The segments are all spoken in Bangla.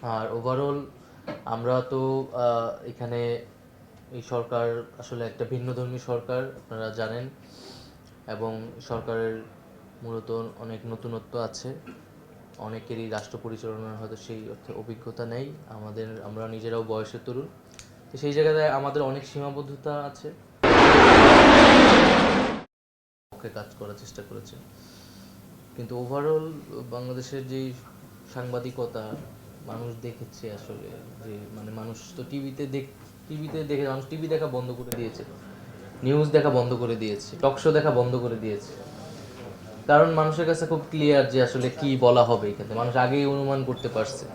আর ওভারঅল আমরা তো এখানে এই সরকার আসলে একটা ভিন্নধর্মী সরকার, আপনারা জানেন। এবং সরকারের মূলত অনেক নতুনত্ব আছে, অনেকেরই রাষ্ট্র পরিচালনার হয়তো সেই অর্থে অভিজ্ঞতা নেই। আমরা নিজেরাও বয়সের তরুণ, তো সেই জায়গায় আমাদের অনেক সীমাবদ্ধতা আছে। পক্ষে কাজ করার চেষ্টা করেছে, কিন্তু ওভারঅল বাংলাদেশের যেই সাংবাদিকতা মানুষ দেখেছে আসলে, যে মানে মানুষ তো টিভিতে দেখে মানুষ টিভি দেখা বন্ধ করে দিয়েছে, নিউজ দেখা বন্ধ করে দিয়েছে, টক শো দেখা বন্ধ করে দিয়েছে। কারণ মানুষের কাছে খুব ক্লিয়ার যে আসলে কি বলা হবে এখানে, মানুষ আগেই অনুমান করতে পারছে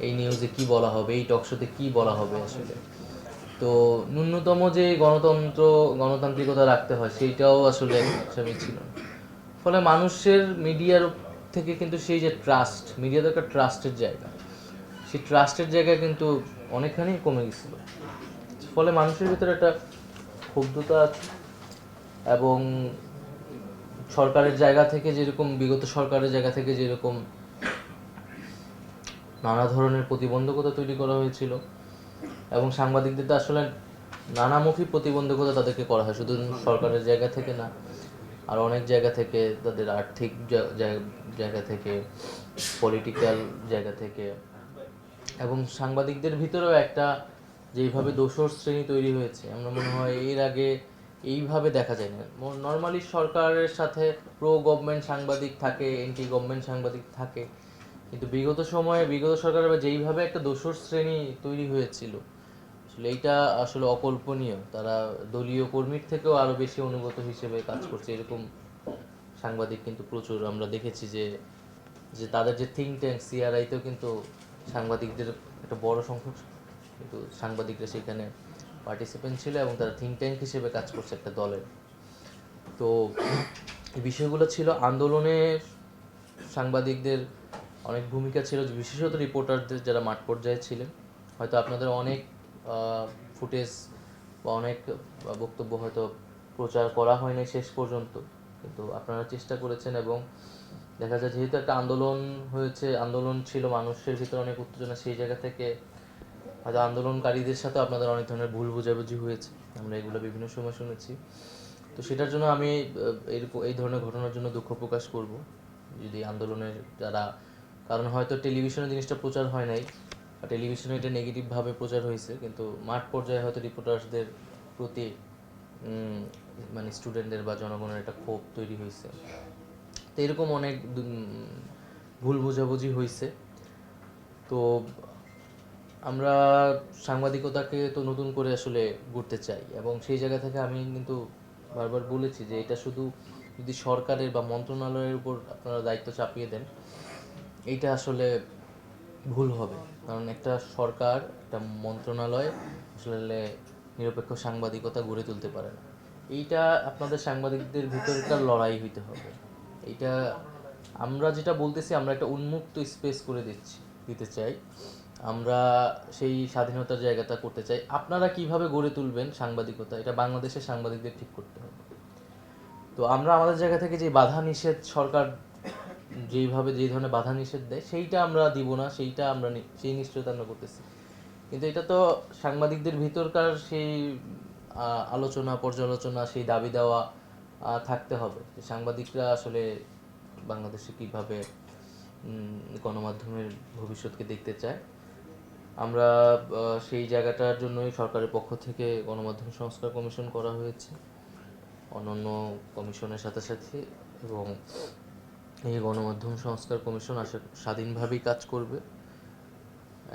এই নিউজে কি বলা হবে, এই টক শোতে কি বলা হবে আসলে। তো ন্যূনতম যে গণতান্ত্রিকতা রাখতে হয় সেইটাও আসলে একদমই ছিল না। ফলে মানুষের মিডিয়ার থেকে কিন্তু সেই যে ট্রাস্ট, মিডিয়া তো একটা ট্রাস্টের জায়গা, সেই ট্রাস্টের জায়গা কিন্তু অনেকখানি কমে গেছিল। ফলে মানুষের ভিতরে একটা ক্ষুব্ধতা আছে। এবং সরকারের জায়গা থেকে যেরকম, বিগত সরকারের জায়গা থেকে যেরকম নানা ধরনের প্রতিবন্ধকতা তৈরি করা হয়েছিল, এবং সাংবাদিকদের তো আসলে নানামুখী প্রতিবন্ধকতা তাদেরকে করা হয়, শুধু সরকারের জায়গা থেকে না, আর অনেক জায়গা থেকে, তাদের আর্থিক জায়গা থেকে, পলিটিক্যাল জায়গা থেকে। এবং সাংবাদিকদের ভিতরেও একটা যেইভাবে দোসর শ্রেণী তৈরি হয়েছে, আমরা মনে হয় এর আগে এইভাবে দেখা যায় না। নর্মালি সরকারের সাথে প্রো গভর্নমেন্ট সাংবাদিক থাকে, এন্টি গভর্নমেন্ট সাংবাদিক থাকে, কিন্তু বিগত সরকারের যেইভাবে একটা দোসর শ্রেণী তৈরি হয়েছিল, আসলে এইটা আসলে অকল্পনীয়। তারা দলীয় কর্মীর থেকেও আরো বেশি অনুগত হিসেবে কাজ করছে, এরকম সাংবাদিক কিন্তু প্রচুর আমরা দেখেছি। যে যে তাদের যে থিঙ্ক ট্যাঙ্ক সিআরআইতেও কিন্তু সাংবাদিকদের একটা বড় সংখ্যক কিন্তু সাংবাদিকরা সেখানে পার্টিসিপেন্ট ছিল, এবং তারা থিঙ্ক ট্যাঙ্ক হিসেবে কাজ করছে একটা দলের। তো এই বিষয়গুলো ছিল আন্দোলনে সাংবাদিকদের অনেক ভূমিকা ছিল, বিশেষত রিপোর্টারদের যারা মাঠ পর্যায়ে ছিলেন। হয়তো আপনাদের অনেক ফুটেজ বা অনেক বক্তব্য হয়তো প্রচার করা হয়নি শেষ পর্যন্ত, কিন্তু আপনারা চেষ্টা করেছেন। এবং দেখা যায় যেহেতু একটা আন্দোলন হয়েছে, আন্দোলন ছিল, মানুষের ভিতরে অনেক উত্তেজনা, সেই জায়গা থেকে হয়তো আন্দোলনকারীদের সাথে আপনাদের অনেক ধরনের ভুল বোঝাবুঝি হয়েছে, আমরা এগুলো বিভিন্ন সময় শুনেছি। তো সেটার জন্য আমি এই ধরনের ঘটনার জন্য দুঃখ প্রকাশ করব। যদি আন্দোলনের যারা, কারণ হয়তো টেলিভিশনে জিনিসটা প্রচার হয় নাই, বা টেলিভিশনে এটা নেগেটিভভাবে প্রচার হয়েছে, কিন্তু মাঠ পর্যায়ে হয়তো রিপোর্টার্সদের প্রতি মানে স্টুডেন্টদের বা জনগণের একটা ক্ষোভ তৈরি হয়েছে। তো এরকম অনেক ভুল বোঝাবুঝি হয়েছে। তো আমরা সাংবাদিকতাকে তো নতুন করে আসলে গড়তে চাই, এবং সেই জায়গা থেকে আমি কিন্তু বারবার বলেছি যে এটা শুধু যদি সরকারের বা মন্ত্রণালয়ের উপর আপনারা দায়িত্ব চাপিয়ে দেন, এইটা আসলে ভুল হবে। কারণ একটা সরকার, একটা মন্ত্রণালয় আসলে নিরপেক্ষ সাংবাদিকতা গড়ে তুলতে পারে না। এইটা আপনাদের সাংবাদিকদের ভিতরকার লড়াই হইতে হবে। এইটা আমরা যেটা বলতেছি, আমরা একটা উন্মুক্ত স্পেস করে দিতে চাই। আমরা সেই স্বাধীনতার জায়গাটা করতে চাই। আপনারা কিভাবে গড়ে তুলবেন সাংবাদিকতা, এটা বাংলাদেশের সাংবাদিকদের ঠিক করতে হবে। তো আমরা আমাদের জায়গা থেকে যে বাধা নিষেধ সরকার যেই ধরনের বাধা নিষেধ দেয়, সেইটা আমরা দিব না, সেইটা আমরা সেই নিশ্চয়তা আমরা করতেছি। কিন্তু এটা তো সাংবাদিকদের ভিতরকার সেই আলোচনা পর্যালোচনা, সেই দাবি দেওয়া থাকতে হবে যে সাংবাদিকরা আসলে বাংলাদেশে কিভাবে গণমাধ্যমের ভবিষ্যৎকে দেখতে চায়। আমরা সেই জায়গাটার জন্যই সরকারের পক্ষ থেকে গণমাধ্যম সংস্কার কমিশন করা হয়েছে অন্যান্য কমিশনের সাথে সাথে। এবং এই গণমাধ্যম সংস্কার কমিশন স্বাধীনভাবেই কাজ করবে,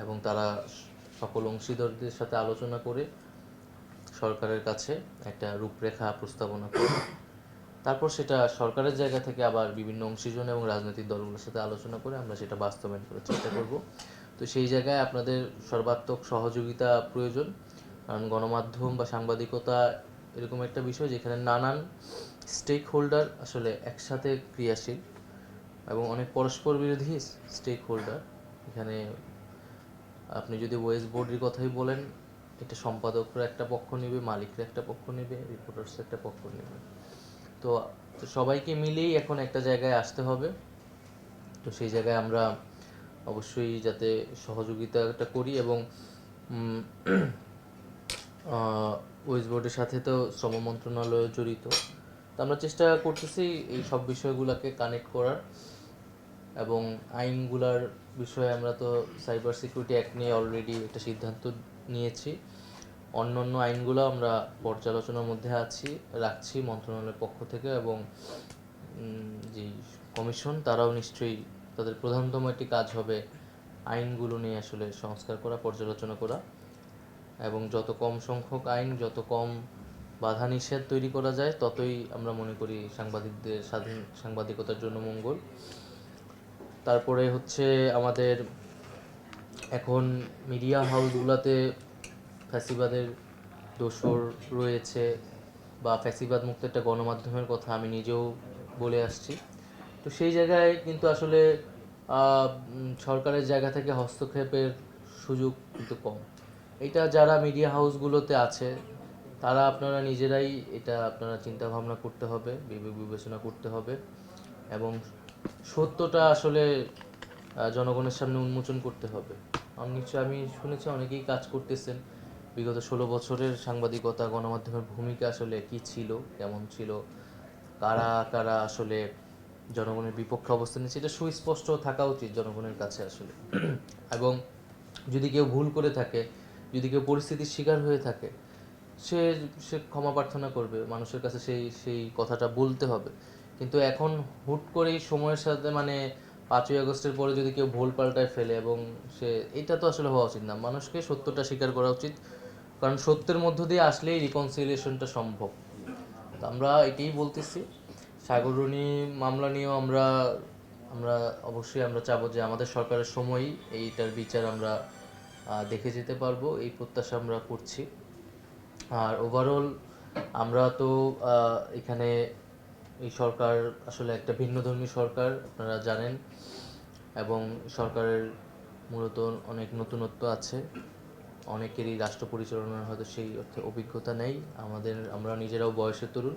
এবং তারা সকল অংশীদারদের সাথে আলোচনা করে সরকারের কাছে একটা রূপরেখা প্রস্তাবনা করবে। তারপর সেটা সরকারের জায়গা থেকে আবার বিভিন্ন অংশীজন এবং রাজনৈতিক দলগুলোর সাথে আলোচনা করে আমরা সেটা বাস্তবায়ন করার চেষ্টা করব। তো সেই জায়গায় আপনাদের সর্বাত্মক সহযোগিতা প্রয়োজন। কারণ গণমাধ্যম বা সাংবাদিকতা এরকম একটা বিষয় যেখানে নানান স্টেক হোল্ডার আসলে একসাথে ক্রিয়াশীল, এবং অনেক পরস্পর বিরোধী স্টেক হোল্ডার। এখানে আপনি যদি ওয়েস্ট বোর্ডের কথাই বলেন, এটা সম্পাদকরা একটা পক্ষ নেবে, মালিকরা একটা পক্ষ নেবে, রিপোর্টার্স একটা পক্ষ নেবে। তো সবাইকে মিলেই এখন একটা জায়গায় আসতে হবে। তো সেই জায়গায় আমরা অবশ্যই যাতে সহযোগিতাটা করি এবং উম, ওয়েস্ট বোর্ডের সাথে তো শ্রম মন্ত্রণালয় জড়িত, তো আমরা চেষ্টা করতেছি এই সব বিষয়গুলোকে কানেক্ট করার। এবং আইনগুলার বিষয়ে আমরা তো সাইবার সিকিউরিটি অ্যাক্ট নিয়ে অলরেডি একটা সিদ্ধান্ত নিয়েছি। অন্য অন্য আইনগুলো আমরা পর্যালোচনার মধ্যে রাখছি মন্ত্রণালয়ের পক্ষ থেকে, এবং যে কমিশন তারাও নিশ্চয়ই তাদের প্রধানতম একটি কাজ হবে আইনগুলো নিয়ে আসলে সংস্কার করা, পর্যালোচনা করা, এবং যত কম সংখ্যক আইন, যত কম বাধা নিষেধ তৈরি করা যায়, ততই আমরা মনে করি সাংবাদিকদের স্বাধীন সাংবাদিকতার জন্য মঙ্গল। তারপরে হচ্ছে আমাদের এখন মিডিয়া হাউসগুলোতে ফ্যাসিবাদের দোসর রয়েছে, বা ফ্যাসিবাদ মুক্ত একটা গণমাধ্যমের কথা আমি নিজেও বলে আসছি। তো সেই জায়গায় কিন্তু আসলে সরকারের জায়গা থেকে হস্তক্ষেপের সুযোগ কিন্তু কম। এটা যারা মিডিয়া হাউসগুলোতে আছে তারা আপনারা নিজেরাই এটা আপনারা চিন্তা ভাবনা করতে হবে, বিবেক বিবেচনা করতে হবে, এবং সত্যটা আসলে জনগণের সামনে উন্মোচন করতে হবে। আমি শুনেছি অনেকেই কাজ করতেছেন। বিগত 16 বছরের সাংবাদিকতা গণমাধ্যমের ভূমিকা আসলে কি ছিল, কেমন ছিল, কারা কারা আসলে জনগণের বিপক্ষে অবস্থান নিচ্ছে, এটা সুস্পষ্ট থাকা উচিত জনগণের কাছে আসলে। এবং যদি কেউ ভুল করে থাকে, যদি কেউ পরিস্থিতির শিকার হয়ে থাকে, সে সে ক্ষমা প্রার্থনা করবে, মানুষের কাছে সেই সেই কথাটা বলতে হবে। কিন্তু এখন হুট করেই সময়ের সাথে মানে 5ই আগস্টের পরে যদি কেউ ভুল পাল্টায় ফেলে, এবং এটা তো আসলে হওয়া উচিত না। মানুষকে সত্যটা স্বীকার করা উচিত, কারণ সত্যের মধ্য দিয়ে আসলেই রিকনসিলিয়েশনটা সম্ভব। তো আমরা এটাই বলতেছি। সাগররুনি মামলা নিয়েও আমরা আমরা অবশ্যই আমরা চাবো যে আমাদের সরকারের সময়ই এইটার বিচার আমরা দেখে যেতে পারবো, এই প্রত্যাশা আমরা করছি। আর ওভারঅল আমরা তো এখানে এই সরকার আসলে একটা ভিন্নধর্মী সরকার, আপনারা জানেন, এবং সরকারের মূলত অনেক নতুনত্ব আছে, অনেকেরই রাষ্ট্র পরিচালনার হয়তো সেই অর্থে অভিজ্ঞতা নেই, আমরা নিজেরাও বয়সের তরুণ।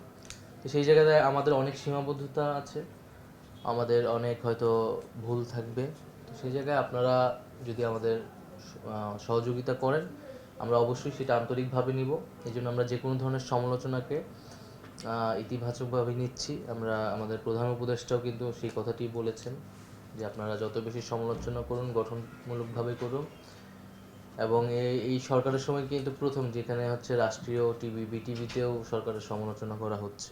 তো সেই জায়গায় আমাদের অনেক সীমাবদ্ধতা আছে, আমাদের অনেক হয়তো ভুল থাকবে। তো সেই জায়গায় আপনারা যদি আমাদের সহযোগিতা করেন, আমরা অবশ্যই সেটা আন্তরিকভাবে নিব। এই জন্য আমরা যে কোনো ধরনের সমালোচনাকে ইতিবাচকভাবে নিচ্ছি। আমাদের প্রধান উপদেষ্টাও কিন্তু সেই কথাটি বলেছেন যে আপনারা যত বেশি সমালোচনা করুন, গঠনমূলকভাবে করুন। এবং এই সরকারের সময় কিন্তু প্রথম যেখানে হচ্ছে রাষ্ট্রীয় টিভি বিটিভিতেও সরকারের সমালোচনা করা হচ্ছে।